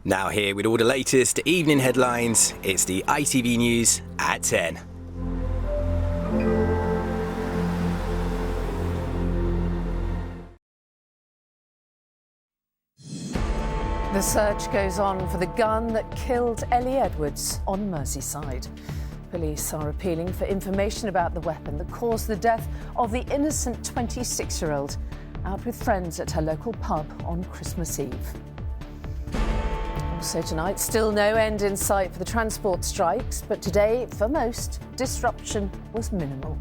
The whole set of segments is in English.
Now here with all the latest evening headlines, it's the ITV News at 10. The search goes on for the gun that killed Ellie Edwards on Merseyside. Police are appealing for information about the weapon that caused the death of the innocent 26-year-old out with friends at her local pub on Christmas Eve. Also tonight, still no end in sight for the transport strikes, but today, for most, disruption was minimal.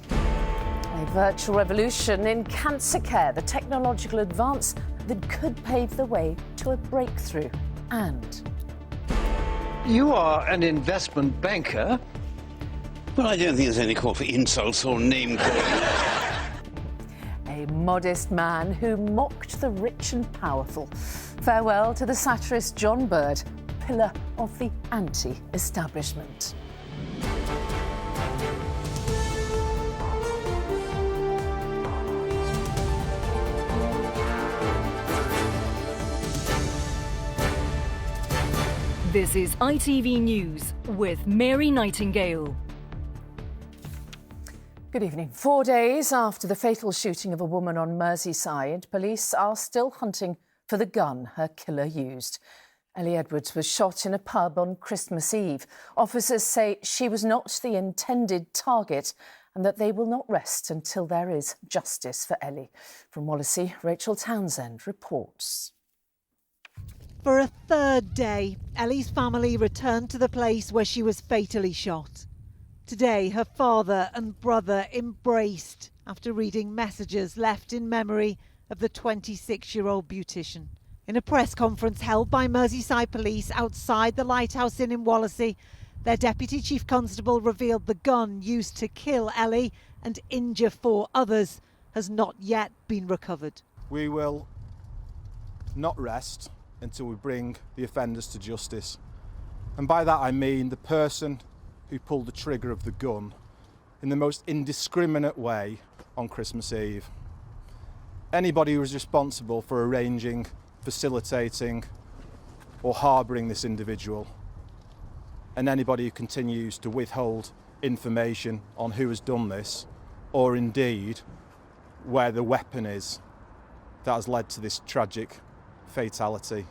A virtual revolution in cancer care, the technological advance that could pave the way to a breakthrough. And you are an investment banker. Well, I don't think there's any call for insults or name-calling. A modest man who mocked the rich and powerful. Farewell to the satirist John Bird, pillar of the anti-establishment. This is ITV News with Mary Nightingale. Good evening. 4 days after the fatal shooting of a woman on Merseyside, police are still hunting for the gun her killer used. Ellie Edwards was shot in a pub on Christmas Eve. Officers say she was not the intended target and that they will not rest until there is justice for Ellie. From Wallasey, Rachel Townsend reports. For a third day, Ellie's family returned to the place where she was fatally shot. Today, her father and brother embraced after reading messages left in memory of the 26-year-old beautician. In a press conference held by Merseyside Police outside the Lighthouse Inn in Wallasey, their Deputy Chief Constable revealed the gun used to kill Ellie and injure 4 others has not yet been recovered. We will not rest until we bring the offenders to justice. And by that I mean the person who pulled the trigger of the gun in the most indiscriminate way on Christmas Eve. Anybody who was responsible for arranging, facilitating or harbouring this individual, and anybody who continues to withhold information on who has done this, or indeed where the weapon is that has led to this tragic fatality.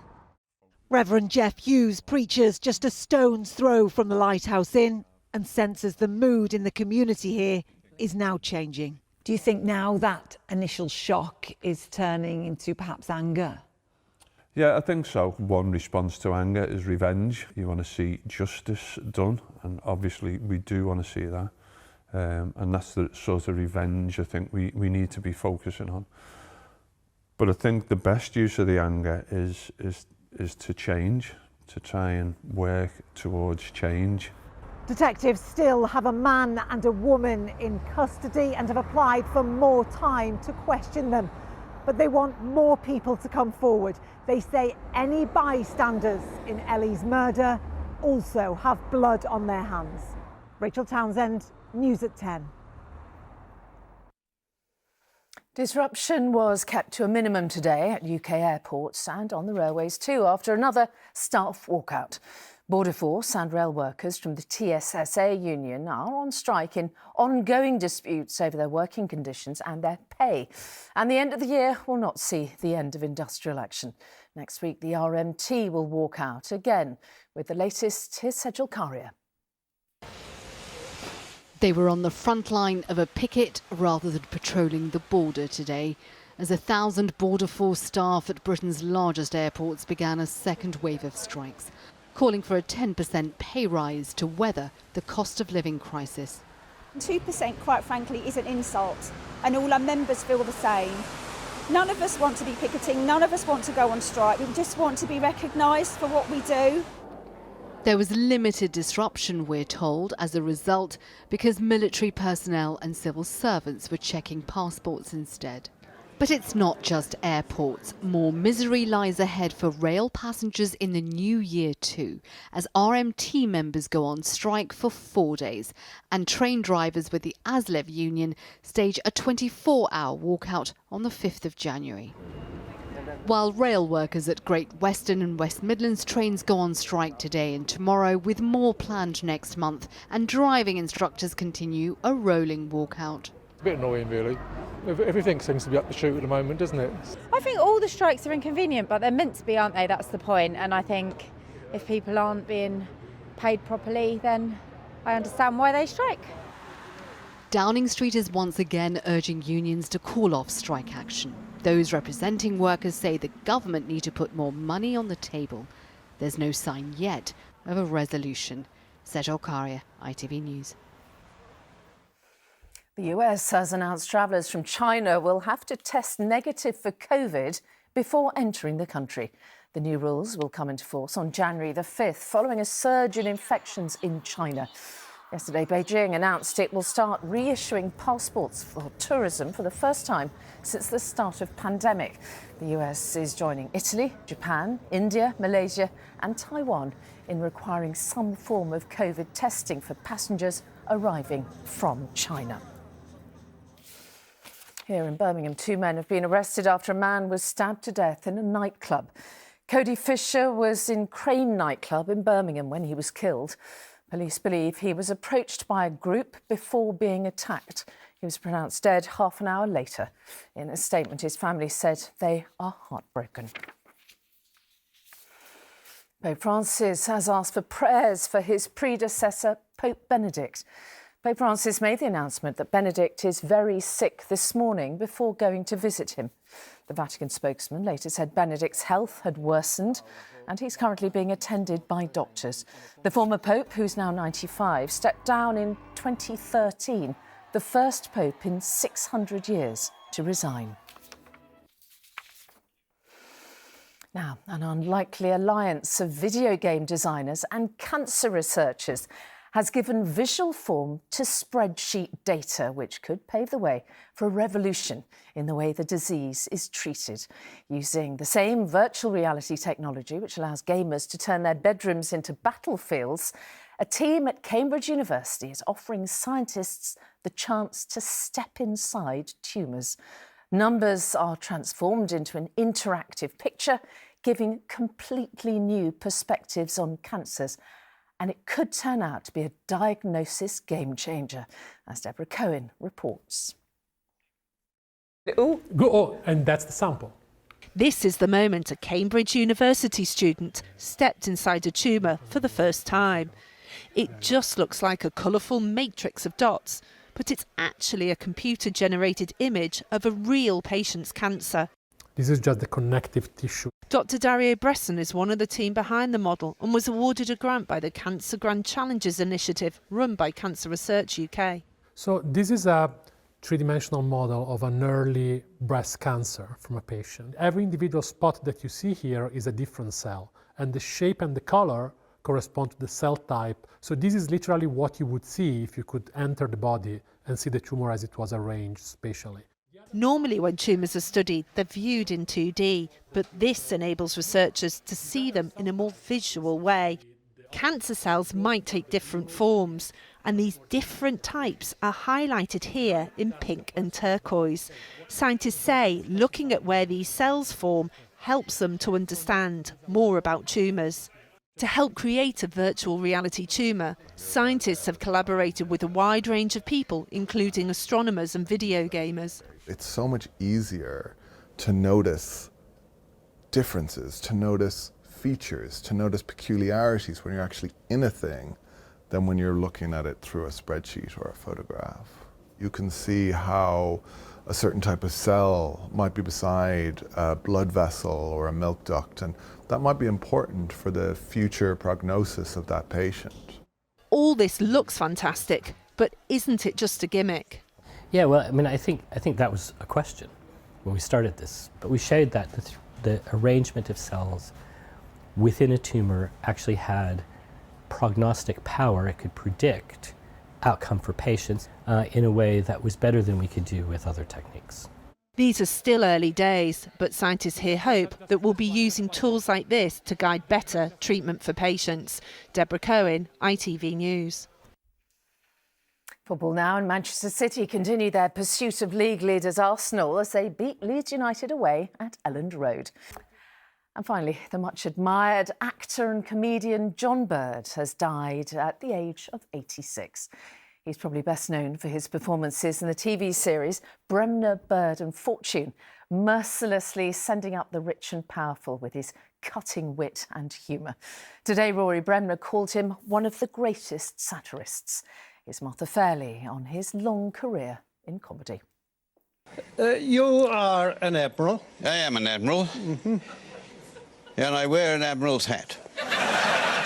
Reverend Jeff Hughes preaches just a stone's throw from the Lighthouse Inn and senses the mood in the community here is now changing. Do you think now that initial shock is turning into perhaps anger? Yeah, I think so. One response to anger is revenge. You want to see justice done, and obviously we do want to see that. And that's the sort of revenge I think we need to be focusing on. But I think the best use of the anger is to change, to try and work towards change. Detectives still have a man and a woman in custody and have applied for more time to question them. But they want more people to come forward. They say any bystanders in Ellie's murder also have blood on their hands. Rachel Townsend, News at 10. Disruption was kept to a minimum today at UK airports and on the railways too after another staff walkout. Border Force and rail workers from the TSSA union are on strike in ongoing disputes over their working conditions and their pay. And the end of the year will not see the end of industrial action. Next week, the RMT will walk out again. With the latest, here's Sejal Karia. They were on the front line of a picket rather than patrolling the border today, as 1,000 Border Force staff at Britain's largest airports began a second wave of strikes, calling for a 10% pay rise to weather the cost of living crisis. 2%, quite frankly, is an insult, and all our members feel the same. None of us want to be picketing, none of us want to go on strike, we just want to be recognised for what we do. There was limited disruption, we're told, as a result, because military personnel and civil servants were checking passports instead. But it's not just airports. More misery lies ahead for rail passengers in the new year too, as RMT members go on strike for 4 days, and train drivers with the ASLEV union stage a 24-hour walkout on the 5th of January. While rail workers at Great Western and West Midlands trains go on strike today and tomorrow, with more planned next month, and driving instructors continue a rolling walkout. It's a bit annoying, really. Everything seems to be up the chute at the moment, doesn't it? I think all the strikes are inconvenient, but they're meant to be, aren't they? That's the point. And I think if people aren't being paid properly, then I understand why they strike. Downing Street is once again urging unions to call off strike action. Those representing workers say the government need to put more money on the table. There's no sign yet of a resolution. Sejal Karia, ITV News. The US has announced travellers from China will have to test negative for COVID before entering the country. The new rules will come into force on January the 5th, following a surge in infections in China. Yesterday, Beijing announced it will start reissuing passports for tourism for the first time since the start of pandemic. The US is joining Italy, Japan, India, Malaysia and Taiwan in requiring some form of COVID testing for passengers arriving from China. Here in Birmingham, 2 men have been arrested after a man was stabbed to death in a nightclub. Cody Fisher was in Crane nightclub in Birmingham when he was killed. Police believe he was approached by a group before being attacked. He was pronounced dead half an hour later. In a statement, his family said they are heartbroken. Pope Francis has asked for prayers for his predecessor, Pope Benedict. Pope Francis made the announcement that Benedict is very sick this morning before going to visit him. The Vatican spokesman later said Benedict's health had worsened and he's currently being attended by doctors. The former Pope, who's now 95, stepped down in 2013, the first Pope in 600 years to resign. Now, an unlikely alliance of video game designers and cancer researchers has given visual form to spreadsheet data, which could pave the way for a revolution in the way the disease is treated. Using the same virtual reality technology, which allows gamers to turn their bedrooms into battlefields, a team at Cambridge University is offering scientists the chance to step inside tumours. Numbers are transformed into an interactive picture, giving completely new perspectives on cancers. And it could turn out to be a diagnosis game changer, as Deborah Cohen reports. Oh, and that's the sample. This is the moment a Cambridge University student stepped inside a tumour for the first time. It just looks like a colourful matrix of dots, but it's actually a computer-generated image of a real patient's cancer. This is just the connective tissue. Dr. Dario Bresson is one of the team behind the model and was awarded a grant by the Cancer Grand Challenges initiative run by Cancer Research UK. So this is a three-dimensional model of an early breast cancer from a patient. Every individual spot that you see here is a different cell, and the shape and the color correspond to the cell type. So this is literally what you would see if you could enter the body and see the tumor as it was arranged spatially. Normally when tumours are studied, they're viewed in 2D, but this enables researchers to see them in a more visual way. Cancer cells might take different forms, and these different types are highlighted here in pink and turquoise. Scientists say looking at where these cells form helps them to understand more about tumours. To help create a virtual reality tumour, scientists have collaborated with a wide range of people, including astronomers and video gamers. It's so much easier to notice differences, to notice features, to notice peculiarities when you're actually in a thing than when you're looking at it through a spreadsheet or a photograph. You can see how a certain type of cell might be beside a blood vessel or a milk duct, and that might be important for the future prognosis of that patient. All this looks fantastic, but isn't it just a gimmick? Yeah, well, I mean, I think that was a question when we started this, but we showed that the arrangement of cells within a tumor actually had prognostic power. It could predict outcome for patients in a way that was better than we could do with other techniques. These are still early days, but scientists here hope that we'll be using tools like this to guide better treatment for patients. Deborah Cohen, ITV News. Football now, and Manchester City continue their pursuit of league leaders Arsenal as they beat Leeds United away at Elland Road. And finally, the much-admired actor and comedian John Bird has died at the age of 86. He's probably best known for his performances in the TV series Bremner, Bird and Fortune, mercilessly sending up the rich and powerful with his cutting wit and humour. Today, Rory Bremner called him one of the greatest satirists. Here's Martha Fairley on his long career in comedy. You are an admiral. I am an admiral. And I wear an admiral's hat.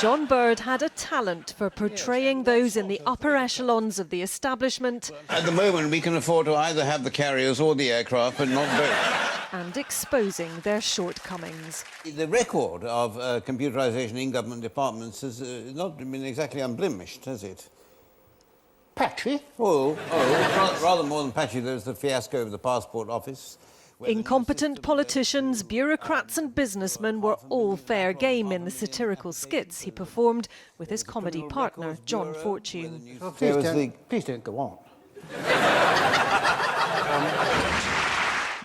John Bird had a talent for portraying those in the upper echelons of the establishment. At the moment, we can afford to either have the carriers or the aircraft, but not both. And exposing their shortcomings. The record of computerisation in government departments has not been exactly unblemished, has it? Patchy? Rather more than patchy. There's the fiasco of the passport office. Incompetent politicians, bureaucrats and businessmen were all fair game in the satirical skits he performed with his comedy partner, John Fortune. Oh, please don't go on.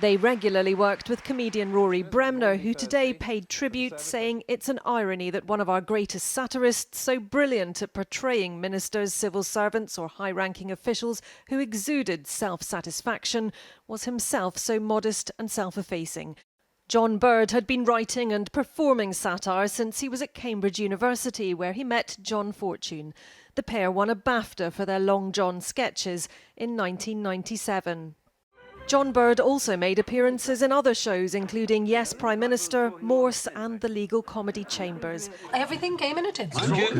They regularly worked with comedian Rory Bremner, who today paid tribute, saying it's an irony that one of our greatest satirists, so brilliant at portraying ministers, civil servants or high-ranking officials who exuded self-satisfaction, was himself so modest and self-effacing. John Bird had been writing and performing satire since he was at Cambridge University, where he met John Fortune. The pair won a BAFTA for their Long John sketches in 1997. John Bird also made appearances in other shows, including Yes, Prime Minister, Morse and the Legal Comedy Chambers. Everything came in a tin.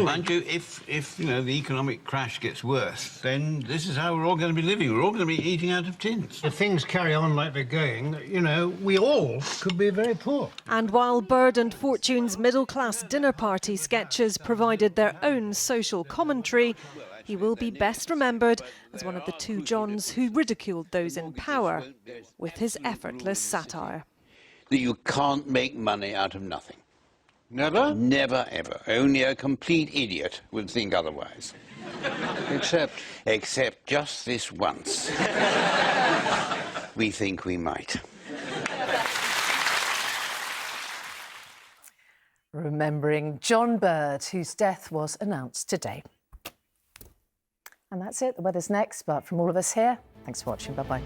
Mind you, if you know, the economic crash gets worse, then this is how we're all going to be living. We're all going to be eating out of tins. If things carry on like they're going, you know, we all could be very poor. And while Bird and Fortune's middle-class dinner party sketches provided their own social commentary, he will be best remembered as one of the two Johns who ridiculed those in power with his effortless satire. That you can't make money out of nothing. Never? Never, ever. Only a complete idiot would think otherwise. Except just this once. We think we might. Remembering John Bird, whose death was announced today. And that's it. The weather's next, but from all of us here, thanks for watching. Bye-bye.